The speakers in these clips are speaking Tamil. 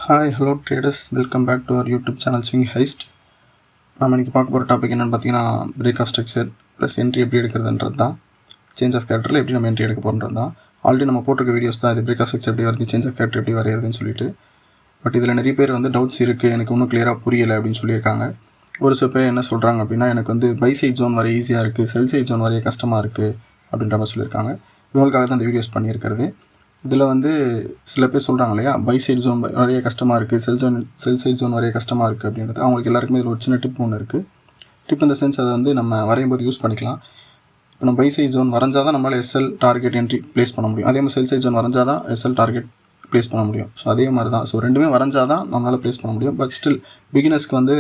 Hi hello traders, welcome back to our YouTube channel swing heist. நம்ம இன்றைக்கி பார்க்க போகிற டாபிக் என்னென்னு பார்த்தீங்கன்னா, break of structure plus entry எப்படி எடுக்கிறதுன்றது தான். சேஞ்ச் ஆஃப் கேரக்டரில் எப்படி நம்ம என்ட்ரி எடுக்க போகிறது தான். ஆல்ரெடி நம்ம போட்டிருக்க வீடியோஸ் தான் இது, பிரேக் ஆஃப் ஸ்ட்ரக்சர் எப்படி வருது, சேஞ்ச் ஆஃப் கேரக்டர் எப்படி வரையிறதுன்னு சொல்லிட்டு. பட் இதில் நிறைய பேர் டவுட்ஸ் இருக்குது, எனக்கு இன்னும் கிளியராக புரியலை அப்படின்னு சொல்லியிருக்காங்க. ஒரு சில பேர் என்ன சொல்கிறாங்க அப்படின்னா, எனக்கு பை சைட் ஜோன் வரைய ஈஸியாக இருக்குது, செல் சைட் ஜோன் வரைய கஷ்டமாக இருக்குது அப்படின்ற மாதிரி சொல்லியிருக்காங்க. இவங்களுக்காக தான் இந்த வீடியோஸ் பண்ணியிருக்கிறது. இதில் சில பேர் சொல்கிறாங்க இல்லையா, பை சைட் ஜோன் வரைய கஷ்டமாக இருக்குது, செல் சைட் ஜோன் வரைய கஷ்டமாக இருக்குது அப்படின்றது. அவங்களுக்கு எல்லாருக்குமே இதில் ஒரு சின்ன டிப் ஒன்று இருக்குது. டிப் இந்த சென்ஸ் அதை நம்ம வரையும் போது யூஸ் பண்ணிக்கலாம். இப்போ நம்ம பை சைட் ஜோன் வரைஞ்சால் தான் நம்மளால் எஸ்எல் டார்கெட் என்ட்ரி ப்ளேஸ் பண்ண முடியும். அதே மாதிரி செல் சைட் ஜோன் வரைஞ்சால் தான் எஸ்எல் டார்கெட் ப்ளேஸ் பண்ண முடியும். ஸோ அதே மாதிரி தான். ஸோ ரெண்டுமே வரைஞ்சால் தான் நம்மளால் ப்ளேஸ் பண்ண முடியும். பட் ஸ்டில் பிகினர்ஸ்க்கு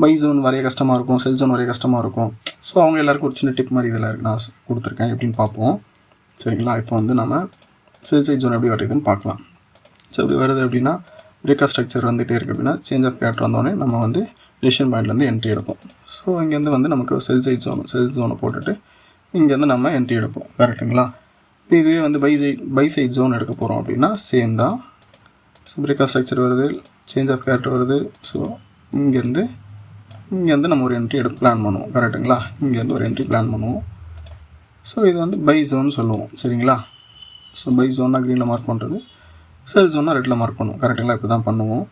பை ஜோன் வரைய கஷ்டமாக இருக்கும், செல் ஜோன் வரைய கஷ்டமாக இருக்கும். ஸோ அவங்க எல்லாருக்கும் ஒரு சின்ன டிப் மாதிரி இதில் நான் கொடுத்துருக்கேன். எப்படின்னு பார்ப்போம். சரிங்களா? இப்போ நம்ம செல் சைட் ஜோன் எப்படி வருதுன்னு பார்க்கலாம். ஸோ இப்படி வருது அப்படின்னா, பிரேக் ஆஃப் ஸ்ட்ரக்சர் வந்துகிட்டே இருக்குது அப்படின்னா, சேஞ்ச் ஆஃப் கேரக்டர் வந்தோடனே நம்ம டெசிஷன் பாயிண்ட்லேருந்து என்ட்ரி எடுப்போம். ஸோ இங்கேருந்து நமக்கு செல் ஜோனை போட்டுட்டு இங்கேருந்து நம்ம என்ட்ரி எடுப்போம். கரெக்டுங்களா? இப்போ இதுவே பை சைட் ஜோன் எடுக்க போகிறோம் அப்படின்னா சேம் தான். ஸோ பிரேக் ஆஃப் ஸ்ட்ரக்சர் வருது, சேஞ்ச் ஆஃப் கேரக்டர் வருது. ஸோ இங்கேருந்து நம்ம ஒரு என்ட்ரி பிளான் பண்ணுவோம். கரெக்டுங்களா? இங்கேருந்து ஒரு என்ட்ரி பிளான் பண்ணுவோம். ஸோ இது பை ஜோன் சொல்லுவோம். சரிங்களா? ஸோ பை ஜோன்னா க்ரீனில் மார்க் பண்ணுறது, செல் ஜோன்னா ரெட்டில் மார்க் பண்ணுவோம். கரெக்டுங்களா? இப்படி தான் பண்ணுவோம்.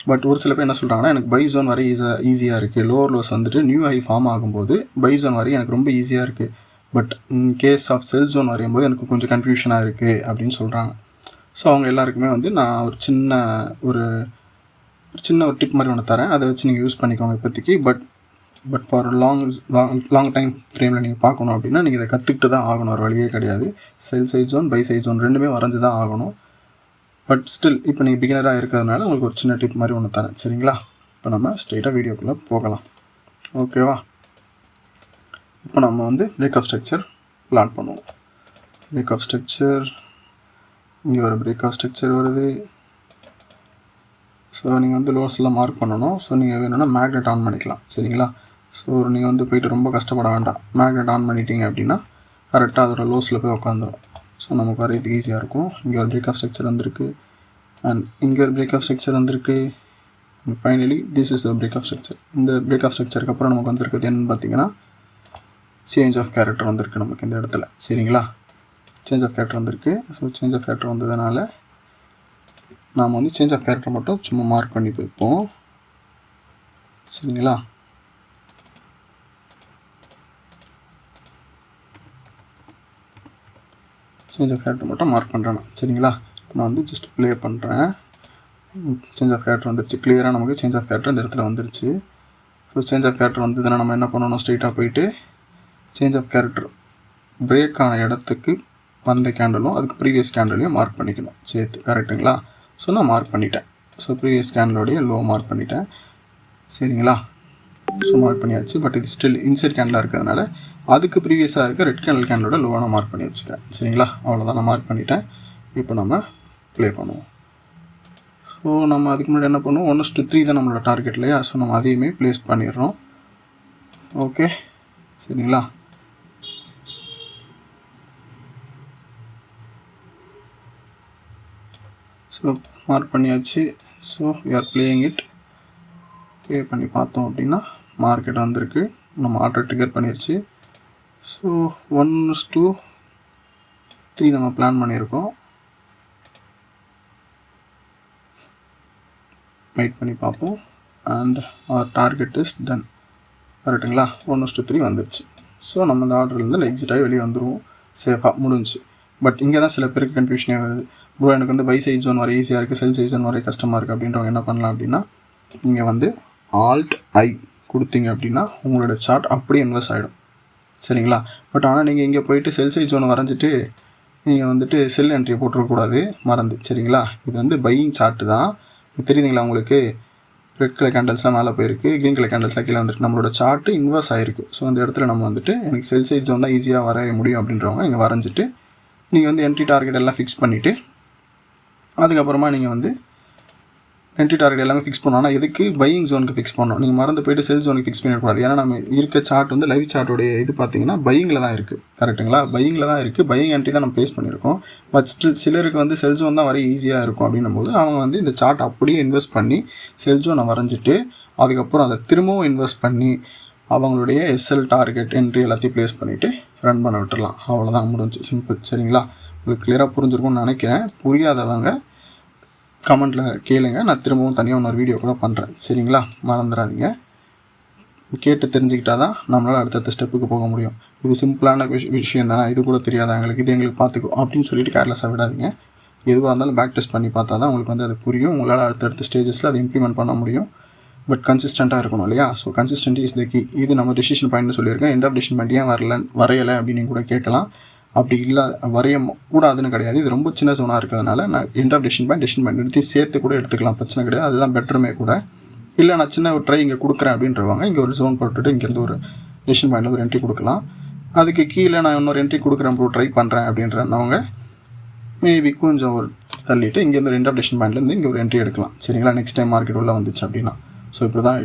பட் ஒரு சில பேர் என்ன சொல்கிறாங்கன்னா, எனக்கு பை ஜோன் வரை ஈஸியாக இருக்குது, lower lows new high form ஆகும்போது பை ஜோன் வரை எனக்கு ரொம்ப ஈஸியாக இருக்குது, but in case of sell zone வரையும் போது எனக்கு கொஞ்சம் கன்ஃபியூஷனாக இருக்குது அப்படின்னு சொல்கிறாங்க. ஸோ அவங்க எல்லாருக்குமே நான் ஒரு சின்ன ஒரு டிப் மாதிரி ஒன்று தரேன். அதை வச்சு நீங்கள் யூஸ் பண்ணிக்கோங்க இப்போதைக்கு. பட் ஃபார் லாங் டைம் ஃப்ரேமில் நீங்கள் பார்க்கணும் அப்படின்னா நீங்கள் இதை கற்றுக்கிட்டு தான் ஆகணும், ஒரு வழியே கிடையாது. Cell side zone by side zone ரெண்டுமே வரைஞ்சி தான் ஆகணும். பட் ஸ்டில் இப்போ நீங்கள் பிகினராக இருக்கிறதுனால உங்களுக்கு ஒரு சின்ன டிப் மாதிரி ஒன்று தரேன். சரிங்களா? இப்போ நம்ம ஸ்ட்ரெயிட்டாக வீடியோக்குள்ளே போகலாம். ஓகேவா? இப்போ நம்ம பிரேக் ஆஃப் ஸ்ட்ரக்சர் பிளான் பண்ணுவோம். பிரேக் ஆஃப் ஸ்ட்ரக்சர், இங்கே ஒரு பிரேக் ஆஃப் ஸ்ட்ரக்சர் வருது. ஸோ நீங்கள் லோஸ்லாம் மார்க் பண்ணணும். ஸோ நீங்கள் வேணும்னா மேக்னெட் ஆன் பண்ணிக்கலாம். சரிங்களா? ஸோ நீங்கள் போயிட்டு ரொம்ப கஷ்டப்பட வேண்டாம். மேக்னெட் ஆன் பண்ணிட்டீங்க அப்படின்னா கரெக்டாக அதோட லோஸில் போய் உட்காந்துரும். ஸோ நமக்கு வரையதுக்கு ஈஸியாக இருக்கும். இங்கே ஒரு பிரேக் ஆஃப் ஸ்ட்ரக்சர் வந்திருக்கு, அண்ட் இங்கே ஒரு பிரேக் ஆஃப் ஸ்ட்ரக்சர் வந்திருக்கு. Finally this is the break of structure. இந்த பிரேக் ஆஃப் ஸ்ட்ரக்சருக்கு அப்புறம் நமக்கு வந்திருக்குது என்னென்னு பார்த்தீங்கன்னா, சேஞ்ச் ஆஃப் கேரக்டர் வந்திருக்கு நமக்கு இந்த இடத்துல. சரிங்களா? சேஞ்ச் ஆஃப் கேரக்டர் வந்திருக்கு. ஸோ சேஞ்ச் ஆஃப் கேரக்டர் வந்ததுனால நாம் சேஞ்ச் ஆஃப் கேரக்டர் மட்டும் சும்மா மார்க் பண்ணி வைப்போம். சரிங்களா? சேஞ்ச் ஆஃப் கேரக்டர் மட்டும் மார்க் பண்ணுறேன். சரிங்களா? இப்போ நான் ஜஸ்ட் ப்ளே பண்ணுறேன். சேஞ்ச் ஆஃப் கேரக்டர் வந்துருச்சு. கிளியராக நமக்கு சேஞ்ச் ஆஃப் கேரக்டர் இந்த இடத்துல வந்துருச்சு. ஸோ சேஞ்ச் ஆஃப் கேரக்டர் வந்ததுன்னா நம்ம என்ன பண்ணணும், ஸ்ட்ரெயிட்டாக போயிட்டு சேஞ்ச் ஆஃப் கேரக்டர் பிரேக் ஆன இடத்துக்கு வந்த கேண்டலும் அதுக்கு ப்ரீவியஸ் கேண்டலையும் மார்க் பண்ணிக்கணும் சேர்த்து. கரெக்டுங்களா? ஸோ நான் மார்க் பண்ணிட்டேன். ஸோ ப்ரீவியஸ் கேண்டலோடைய லோ மார்க் பண்ணிட்டேன். சரிங்களா? ஸோ மார்க் பண்ணியாச்சு. பட் இது ஸ்டில் இன்சைட் கேண்டலாக இருக்கிறதுனால அதுக்கு ப்ரீவியஸாக இருக்க ரெட் கேண்டலோட லோவாக நான் மார்க் பண்ணி வச்சுட்டேன். சரிங்களா? அவ்வளோதான், நான் மார்க் பண்ணிட்டேன். இப்போ நம்ம ப்ளே பண்ணுவோம். ஸோ நம்ம அதுக்கு முன்னாடி என்ன பண்ணுவோம், 1:3 தான் நம்மளோட டார்கெட் இல்லையா? ஸோ நம்ம அதையுமே ப்ளேஸ் பண்ணிடுறோம். ஓகே, சரிங்களா? ஸோ மார்க் பண்ணியாச்சு. So we are playing it. Play பண்ணி பார்த்தோம் அப்படின்னா மார்க்கெட் வந்திருக்கு. நம்ம ஆர்டர் ட்ரிகர் பண்ணிடுச்சு. ஸோ 1:3 நம்ம பிளான் பண்ணியிருக்கோம். வெயிட் பண்ணி பார்ப்போம். And our target is done. கரெக்டுங்களா? 1:3 வந்துடுச்சு. ஸோ நம்ம இந்த ஆர்டர்லேருந்து எக்ஸிட் ஆகி வெளியே வந்துடுவோம். சேஃபாக முடிஞ்சு. பட் இங்கே தான் சில பேருக்கு கன்ஃபியூஷனே வருது. ப்ரோ எனக்கு பை சைட் ஜோன் வர ஈஸியாக இருக்குது, செல் சைட் ஜோன் வர கஷ்டமாக இருக்குது அப்படின்றவங்க என்ன பண்ணலாம் அப்படின்னா, நீங்கள் ஆல்ட் ஐ கொடுத்தீங்க அப்படின்னா உங்களோட சார்ட் அப்படியே இன்வெர்ஸ் ஆகிடும். சரிங்களா? பட் ஆனால் நீங்கள் இங்கே போயிட்டு செல் சைட் ஜோனை வரைஞ்சிட்டு நீங்கள் செல் என்ட்ரி போட்டுருக்கூடாது, மறந்து. சரிங்களா? இது பையிங் சார்ட்டு தான். தெரியுதுங்களா உங்களுக்கு? ரெட் கலர் கேண்டல்ஸ்லாம் மேலே போயிருக்கு, க்ரீன் கலர் கேண்டல்ஸ்லாம் கீழே வந்துருக்கு. நம்மளோட சார்ட்டு இன்வெர்ஸ் ஆகிருக்கு. ஸோ அந்த இடத்துல நம்ம எனக்கு செல் சைட் ஜோன் தான் ஈஸியாக வரைய முடியும் அப்படின்றவங்க இங்கே வரைஞ்சிட்டு நீங்கள் என்ட்ரி டார்கெட் எல்லாம் ஃபிக்ஸ் பண்ணிவிட்டு அதுக்கப்புறமா நீங்கள் என்ட்ரி டார்கெட் எல்லாமே ஃபிக்ஸ் பண்ணோம். ஆனால் எதுக்கு பையிங் ஜோனுக்கு ஃபிக்ஸ் பண்ணோம். நீங்கள் மறந்து போய்ட்டு செல் ஜோனுக்கு ஃபிக்ஸ் பண்ணிடக்கூடாது. ஏன்னா நம்ம இருக்க சார்ட் வந்து லைவ் சார்ட்டோடைய இது பார்த்தீங்கன்னா பையிங்கில் தான் இருக்குது. கரெக்டுங்களா? பையிங்கில் தான் இருக்குது. பையிங் என்ட்ரி தான் நம்ம ப்ளேஸ் பண்ணியிருக்கோம். பட் ஸ்டில் சிலருக்கு வந்து செல் ஜோன் தான் வர ஈஸியாக இருக்கும் அப்படின்னும் போது அவங்க வந்து இந்த சார்ட் அப்படியே இன்வெஸ்ட் பண்ணி செல் ஜோனை வரைஞ்சிட்டு அதுக்கப்புறம் அதை திரும்பவும் இன்வெஸ்ட் பண்ணி அவங்களுடைய எஸ்எல் டார்கெட் என்ட்ரி எல்லாத்தையும் ப்ளேஸ் பண்ணிவிட்டு ரன் பண்ண விட்டுடலாம். அவ்வளோதான், முடிஞ்சு. சிம்பிள். சரிங்களா? உங்களுக்கு கிளியராக புரிஞ்சிருக்கும்னு நினைக்கிறேன். புரியாதவங்க கமெண்ட்டில் கேளுங்க. நான் திரும்பவும் தனியாக இன்னொரு வீடியோ கூட பண்ணுறேன். சரிங்களா? மறந்துடாதீங்க. கேட்டு தெரிஞ்சுக்கிட்டா தான் நம்மளால் அடுத்தடுத்த ஸ்டெப்புக்கு போக முடியும். இது சிம்பிளான விஷயம் தானே, இது கூட தெரியாதா எங்களுக்கு, இது எங்களுக்கு பார்த்துக்கோ அப்படின்னு சொல்லிட்டு கேர்லெஸ்ஸாக விடாதீங்க. எதுவாக இருந்தாலும் பேக் டெஸ்ட் பண்ணி பார்த்தா தான் உங்களுக்கு வந்து அது புரியும். உங்களால் அடுத்தடுத்த ஸ்டேஜஸில் அதை இம்ப்ளிமெண்ட் பண்ண முடியும். பட் கன்சிஸ்டண்ட்டாக இருக்கணும் இல்லையா? So consistent is the key. இது நம்ம டெசிஷன் பாயிண்ட்னு சொல்லியிருக்கேன். எண்ட் ஆஃப் டெசிஷன் பாயிண்ட் ஏன் வரையலை அப்படின்னு கூட கேட்கலாம். அப்படி இல்லை, வரைய கூடாதுன்னு கிடையாது. இது ரொம்ப சின்ன ஜோனாக இருக்கிறதுனால நான் எண்ட் ஆஃப் டெசிஷன் பாயிண்ட் எடுத்து சேர்த்து கூட எடுத்துக்கலாம், பிரச்சனை கிடையாது. அதுதான் பெட்டருமே கூட. இல்லை நான் சின்ன ஒரு ட்ரை இங்கே கொடுக்குறேன் அப்படின்றவாங்க, இங்கே ஒரு ஜோன் போட்டுட்டு இங்கேருந்து ஒரு டெசிஷன் பாயிண்டில் ஒரு என்ட்ரி கொடுக்கலாம். அதுக்கு கீழே நான் இன்னொரு என்ட்ரி கொடுக்குறேன், ட்ரை பண்ணுறேன் அப்படின்றவங்க மேபி கொஞ்சம் ஒரு தள்ளிட்டு இங்கேருந்து எண்ட் ஆஃப் டெசிஷன் பாயிண்ட்லேருந்து இங்கே ஒரு என்ட்ரி எடுக்கலாம். சரிங்களா? நெக்ஸ்ட் டைம் மார்க்கெட் உள்ள வந்துச்சு அப்படின்னா. ஸோ இப்படி தான்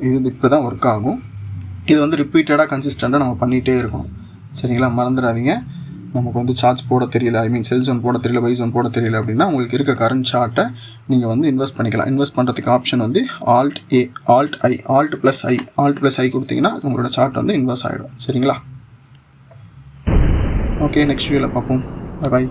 இது இப்படி தான் ஒர்க் ஆகும். இது வந்து ரிப்பீட்டடாக கன்சிஸ்டண்ட்டாக நம்ம பண்ணிகிட்டே இருக்கணும். சரிங்களா? மறந்துடாதீங்க. நமக்கு வந்து சார்ஜ் போட தெரியல, செல் ஜோன் போட தெரியல, பை ஜோன் போட தெரியல அப்படின்னா உங்களுக்கு இருக்க கரண்ட் சார்ட்டை நீங்கள் வந்து இன்வெஸ்ட் பண்ணிக்கலாம். இன்வெஸ்ட் பண்ணுறதுக்கு ஆப்ஷன் வந்து Alt + I கொடுத்தீங்கன்னா உங்களோட சார்ட் வந்து இன்வெஸ்ட் ஆகிடும். சரிங்களா? ஓகே, நெக்ஸ்ட் வீடியோவில் பார்ப்போம். பை.